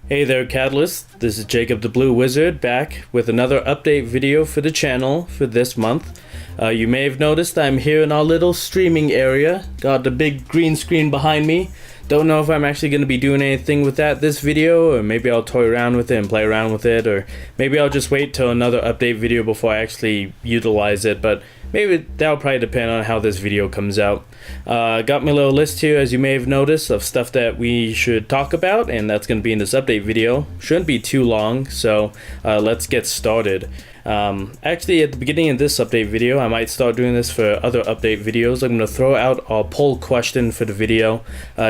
Hey there, Catalyst. This is Jacob the Blue Wizard back with another update video for the channel for this month. You may have noticed I'm here in our little streaming area. Got the big green screen behind me. Don't know if I'm actually going to be doing anything with that this video, or maybe I'll toy around with it and play around with it, or maybe I'll just wait till another update video before I actually utilize it, but maybe that'll probably depend on how this video comes out. Got my little list here, as you may have noticed, of stuff that we should talk about, and that's going to be in this update video. Shouldn't be too long, so let's get started. Actually, at the beginning of this update video, I might start doing this for other update videos. I'm going to throw out our poll question for the video,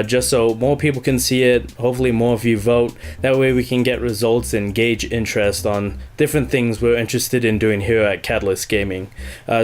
just so more people can see it. Hopefully more of you vote. That way we can get results and gauge interest on different things we're interested in doing here at Catalyst Gaming.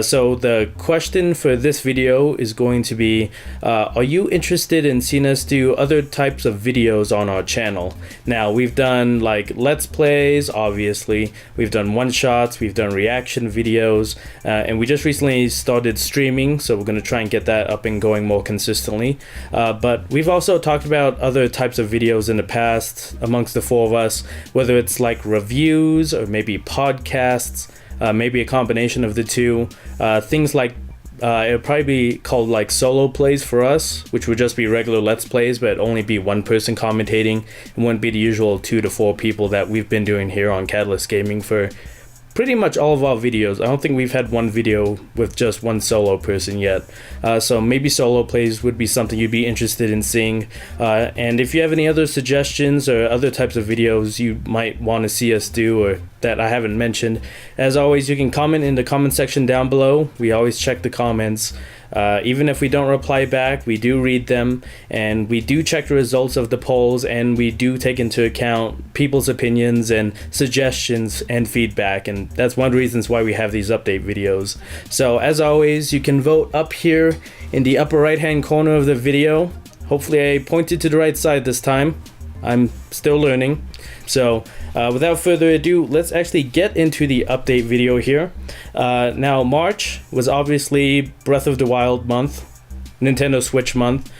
So the question for this video is going to be, are you interested in seeing us do other types of videos on our channel? Now, we've done like Let's Plays, obviously. We've done one-shots. We've done reaction videos, and we just recently started streaming, so we're going to try and get that up and going more consistently. But we've also talked about other types of videos in the past amongst the four of us, whether it's like reviews or maybe podcasts, maybe a combination of the two. Things like it'll probably be called like solo plays for us, which would just be regular Let's Plays, but only be one person commentating. It wouldn't be the usual 2 to 4 people that we've been doing here on Catalyst Gaming for pretty much all of our videos. I don't think we've had one video with just one solo person yet. So maybe solo plays would be something you'd be interested in seeing. And if you have any other suggestions or other types of videos you might want to see us do or that I haven't mentioned, as always, you can comment in the comment section down below. We always check the comments. Even if we don't reply back, we do read them, and we do check the results of the polls, and we do take into account people's opinions and suggestions and feedback, and that's one of the reasons why we have these update videos. So as always, you can vote up here in the upper right hand corner of the video. Hopefully I pointed to the right side this time. I'm still learning. So without further ado, let's actually get into the update video here. Now, March was obviously Breath of the Wild month, Nintendo Switch month.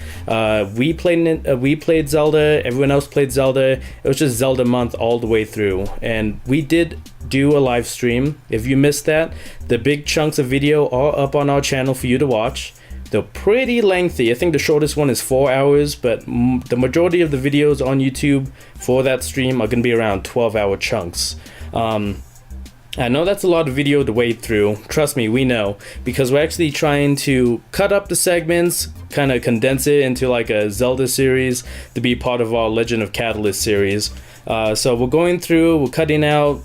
We played Zelda, everyone else played Zelda. It was just Zelda month all the way through, and we did do a live stream. If you missed that, the big chunks of video are up on our channel for you to watch. They're pretty lengthy. I think the shortest one is 4 hours, but the majority of the videos on YouTube for that stream are going to be around 12-hour chunks. I know that's a lot of video to wade through. Trust me, we know, because we're actually trying to cut up the segments, kind of condense it into like a Zelda series to be part of our Legend of Catalyst series. So we're going through, we're cutting out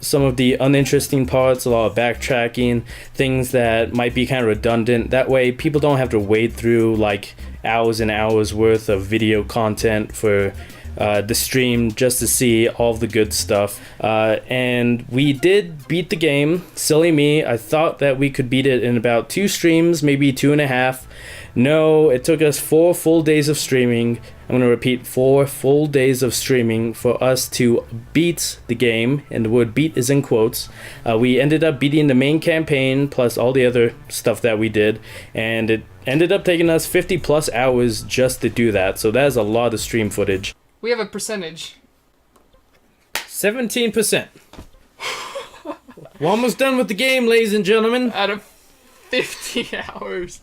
some of the uninteresting parts, a lot of backtracking, things that might be kind of redundant. That way people don't have to wade through like hours and hours worth of video content for the stream just to see all the good stuff. And we did beat the game. Silly me, I thought that we could beat it in about 2 streams, maybe 2.5. No, it took us 4 full days of streaming. I'm going to repeat, 4 full days of streaming for us to beat the game, and the word beat is in quotes. We ended up beating the main campaign plus all the other stuff that we did, and it ended up taking us 50 plus hours just to do that, so that is a lot of stream footage. We have a percentage. 17%. We're almost done with the game, ladies and gentlemen. Out of 50 hours.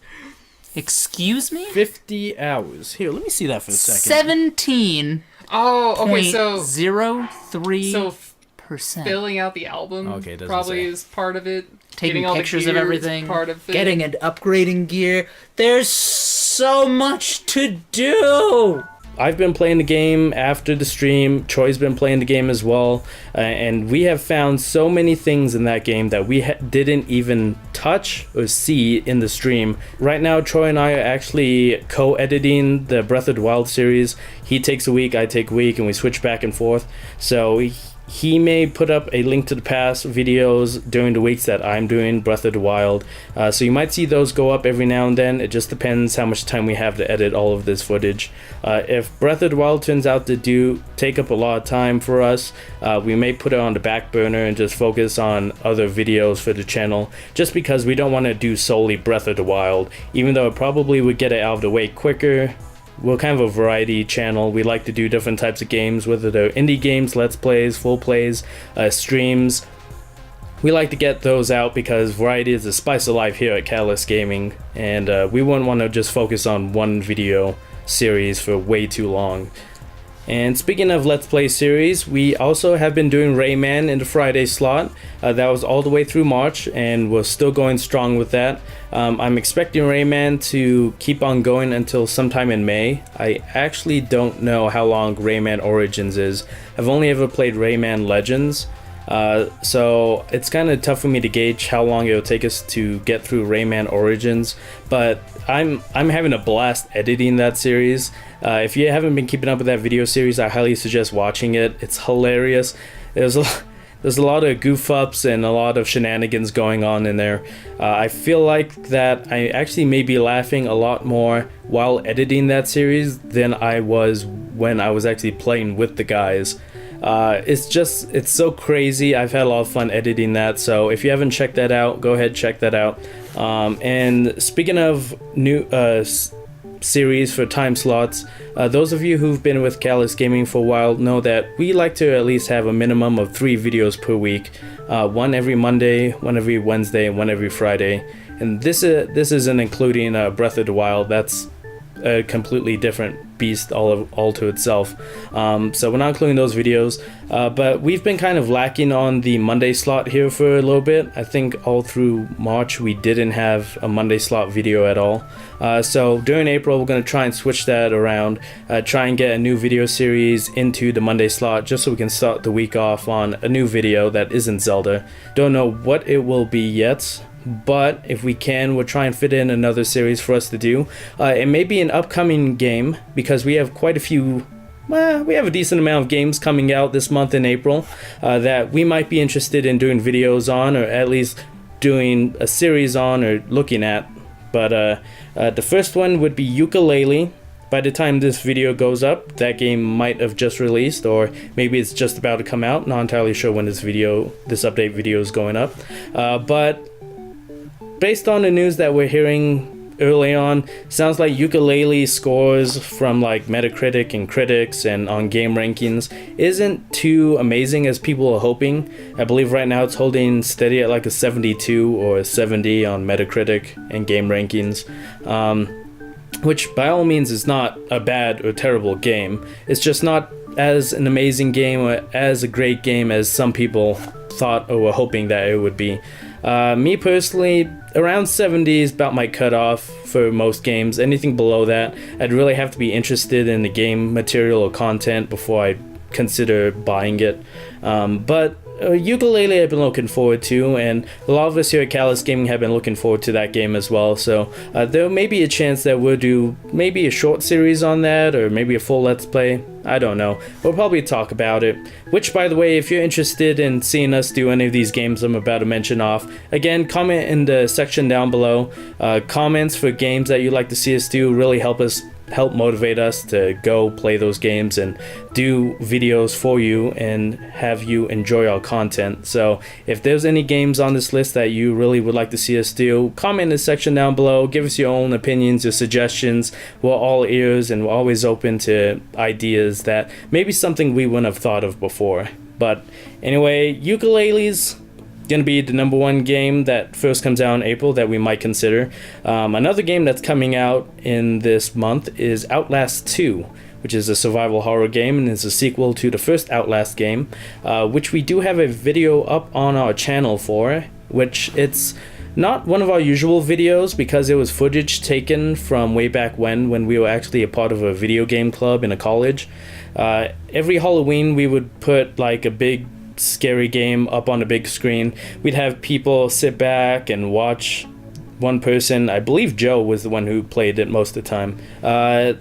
Excuse me? 50 hours. Here, let me see that for a second. 17. Oh, okay, so 0.03%. Filling out the album probably is part of it. Taking all pictures of everything. Part of it. Getting and upgrading gear. There's so much to do. I've been playing the game after the stream. Troy's been playing the game as well, and we have found so many things in that game that we didn't even touch or see in the stream. Right now, Troy and I are actually co-editing the Breath of the Wild series. He takes a week, I take a week, and we switch back and forth. So he may put up a link to the past videos during the weeks that I'm doing Breath of the Wild. So you might see those go up every now and then. It just depends how much time we have to edit all of this footage. If Breath of the Wild turns out to take up a lot of time for us, we may put it on the back burner and just focus on other videos for the channel, just because we don't want to do solely Breath of the Wild, even though it probably would get it out of the way quicker. we're kind of a variety channel. We like to do different types of games, whether they're indie games, let's plays, full plays, streams. We like to get those out because variety is the spice of life here at Catalyst Gaming, and we wouldn't want to just focus on one video series for way too long. And speaking of Let's Play series, we also have been doing Rayman in the Friday slot. That was all the way through March, and we're still going strong with that. I'm expecting Rayman to keep on going until sometime in May. I actually don't know how long Rayman Origins is. I've only ever played Rayman Legends, so it's kind of tough for me to gauge how long it'll take us to get through Rayman Origins, but I'm having a blast editing that series. If you haven't been keeping up with that video series, I highly suggest watching it. It's hilarious. There's a lot of goof ups and a lot of shenanigans going on in there. I feel like that I actually may be laughing a lot more while editing that series than I was when I was actually playing with the guys. It's so crazy. I've had a lot of fun editing that, so if you haven't checked that out, go ahead, check that out. And speaking of new series for time slots, those of you who've been with Catalyst Gaming for a while know that we like to at least have a minimum of 3 videos per week, one every Monday, one every Wednesday, and one every Friday. And this isn't including Breath of the Wild. That's a completely different beast all to itself, so we're not including those videos, but we've been kind of lacking on the Monday slot here for a little bit. I think all through March we didn't have a Monday slot video at all, so during April we're going to try and switch that around, try and get a new video series into the Monday slot just so we can start the week off on a new video that isn't Zelda. Don't know what it will be yet, but if we can, we'll try and fit in another series for us to do. It may be an upcoming game because we have quite a few, we have a decent amount of games coming out this month in April that we might be interested in doing videos on, or at least doing a series on or looking at. But the first one would be Yooka-Laylee. By the time this video goes up, that game might have just released, or maybe it's just about to come out. Not entirely sure when this update video is going up, but based on the news that we're hearing early on, sounds like Yooka-Laylee scores from like Metacritic and critics and on game rankings isn't too amazing as people are hoping. I believe right now it's holding steady at like a 72 or a 70 on Metacritic and game rankings, which by all means is not a bad or terrible game. It's just not as an amazing game or as a great game as some people thought or were hoping that it would be. Me personally, around 70 is about my cutoff for most games. Anything below that, I'd really have to be interested in the game material or content before I consider buying it. But Yooka-Laylee I've been looking forward to, and a lot of us here at Catalyst Gaming have been looking forward to that game as well, so there may be a chance that we'll do maybe a short series on that, or maybe a full Let's Play. I don't know. We'll probably talk about it. Which, by the way, if you're interested in seeing us do any of these games I'm about to mention off, again, comment in the section down below. Comments for games that you'd like to see us do really help motivate us to go play those games and do videos for you and have you enjoy our content. So if there's any games on this list that you really would like to see us do, comment in the section down below, give us your own opinions, your suggestions. We're all ears and we're always open to ideas that maybe something we wouldn't have thought of before. But anyway, Yooka-Laylee's gonna be the #1 game that first comes out in April that we might consider. Another game that's coming out in this month is Outlast 2, which is a survival horror game and is a sequel to the first Outlast game, which we do have a video up on our channel for, which it's not one of our usual videos because it was footage taken from way back when we were actually a part of a video game club in a college. Every Halloween we would put like a big scary game up on a big screen. We'd have people sit back and watch one person. I believe Joe was the one who played it most of the time.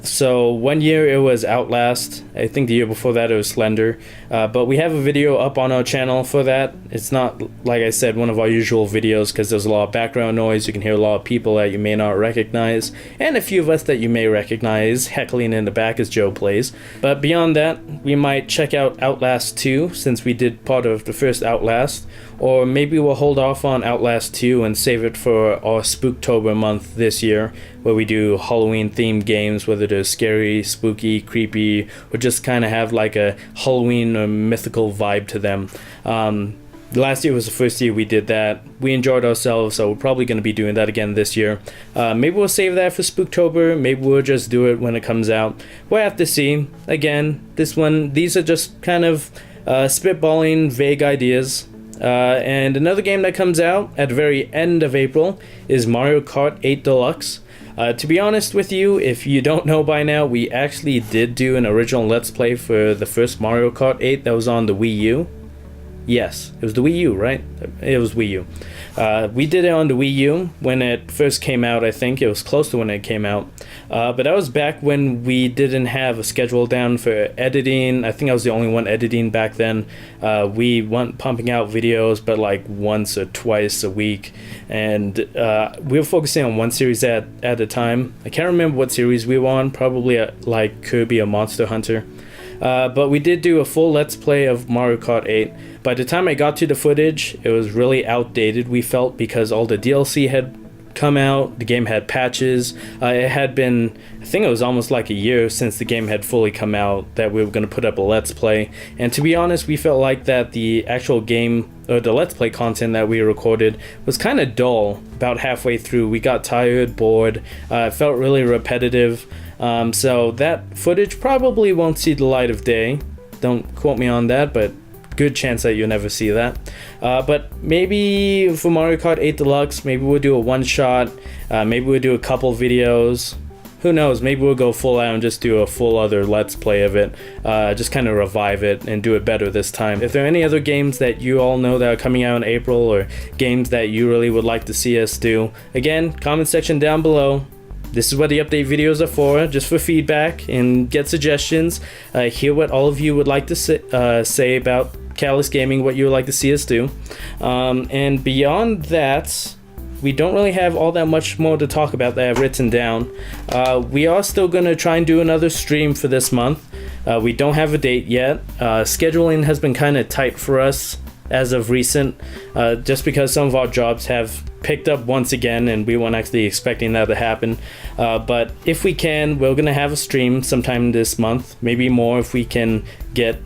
So one year it was Outlast. I think the year before that it was Slender. But we have a video up on our channel for that. It's not, like I said, one of our usual videos because there's a lot of background noise. You can hear a lot of people that you may not recognize, and a few of us that you may recognize heckling in the back as Joe plays. But beyond that, we might check out Outlast 2 since we did part of the first Outlast, or maybe we'll hold off on Outlast 2 and save it for our Spooktober month this year, where we do Halloween themed games, whether they're scary, spooky, creepy, or just kind of have like a Halloween or mythical vibe to them. Last year was the first year we did that. We enjoyed ourselves, so we're probably going to be doing that again this year. Maybe we'll save that for Spooktober. Maybe we'll just do it when it comes out. We'll have to see. Again, these are just kind of spitballing vague ideas. And another game that comes out at the very end of April is Mario Kart 8 Deluxe. To be honest with you, if you don't know by now, we actually did do an original Let's Play for the first Mario Kart 8 that was on the Wii U. Yes, it was the Wii U, right? It was Wii U. We did it on the Wii U when it first came out, I think. It was close to when it came out. But that was back when we didn't have a schedule down for editing. I think I was the only one editing back then. We weren't pumping out videos, but like once or twice a week. And we were focusing on one series at a time. I can't remember what series we were on. Probably like Kirby or Monster Hunter. But we did do a full Let's Play of Mario Kart 8. By the time I got to the footage, it was really outdated, we felt, because all the DLC had come out, the game had patches. It had been, I think it was almost like a year since the game had fully come out that we were going to put up a Let's Play. And to be honest, we felt like that the actual game, or the Let's Play content that we recorded, was kind of dull about halfway through. We got tired, bored, it felt really repetitive. So that footage probably won't see the light of day. Don't quote me on that, but good chance that you'll never see that. But maybe for Mario Kart 8 Deluxe, maybe we'll do a one-shot. Maybe we'll do a couple videos. Who knows? Maybe we'll go full out and just do a full other Let's Play of it. Just kind of revive it and do it better this time. If there are any other games that you all know that are coming out in April, or games that you really would like to see us do, again, comment section down below. This is what the update videos are for, just for feedback and get suggestions. Hear what all of you would like to say about Catalyst Gaming, what you would like to see us do. And beyond that, we don't really have all that much more to talk about that I've written down. We are still going to try and do another stream for this month. We don't have a date yet. Scheduling has been kind of tight for us as of recent, just because some of our jobs have picked up once again and we weren't actually expecting that to happen. But if we can, we're gonna have a stream sometime this month, maybe more if we can get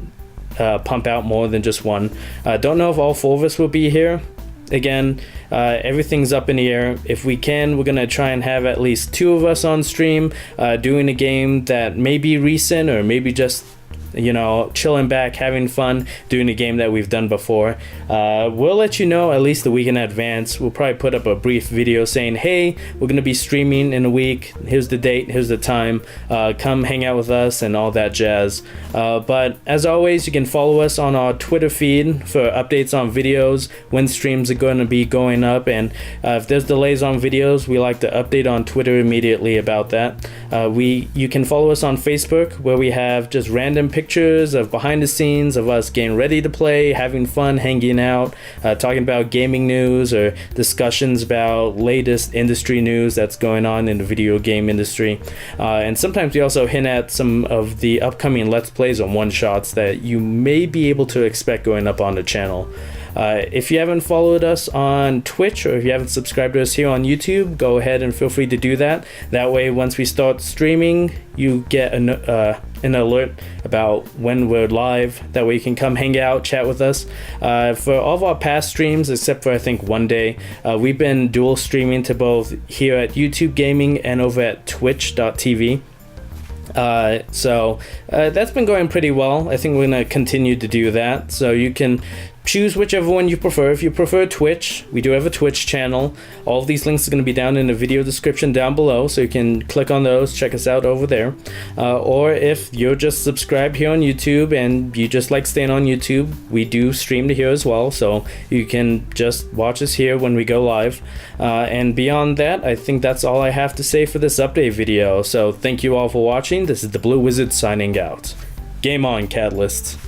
pump out more than just one. Don't know if all four of us will be here. Again, everything's up in the air. If we can, we're gonna try and have at least two of us on stream doing a game that may be recent, or maybe just, you know, chilling back, having fun, doing a game that we've done before. We'll let you know at least a week in advance. We'll probably put up a brief video saying, hey, we're going to be streaming in a week. Here's the date, here's the time. Come hang out with us and all that jazz. But as always, you can follow us on our Twitter feed for updates on videos, when streams are going to be going up. And if there's delays on videos, we like to update on Twitter immediately about that. You can follow us on Facebook, where we have just random pictures of behind the scenes of us getting ready to play, having fun, hanging out, talking about gaming news or discussions about latest industry news that's going on in the video game industry. And sometimes we also hint at some of the upcoming Let's Plays and one-shots that you may be able to expect going up on the channel. If you haven't followed us on Twitch, or if you haven't subscribed to us here on YouTube, go ahead and feel free to do that. That way, once we start streaming, you get an alert about when we're live. That way you can come hang out, chat with us. For all of our past streams, except for I think one day, we've been dual streaming to both here at YouTube Gaming and over at twitch.tv. So that's been going pretty well. I think we're going to continue to do that. So you can choose whichever one you prefer. If you prefer Twitch, we do have a Twitch channel. All of these links are going to be down in the video description down below, so you can click on those, check us out over there. Or if you're just subscribed here on YouTube and you just like staying on YouTube, we do stream to here as well, so you can just watch us here when we go live. And beyond that, I think that's all I have to say for this update video. So thank you all for watching. This is the Blue Wizard signing out. Game on, Catalysts.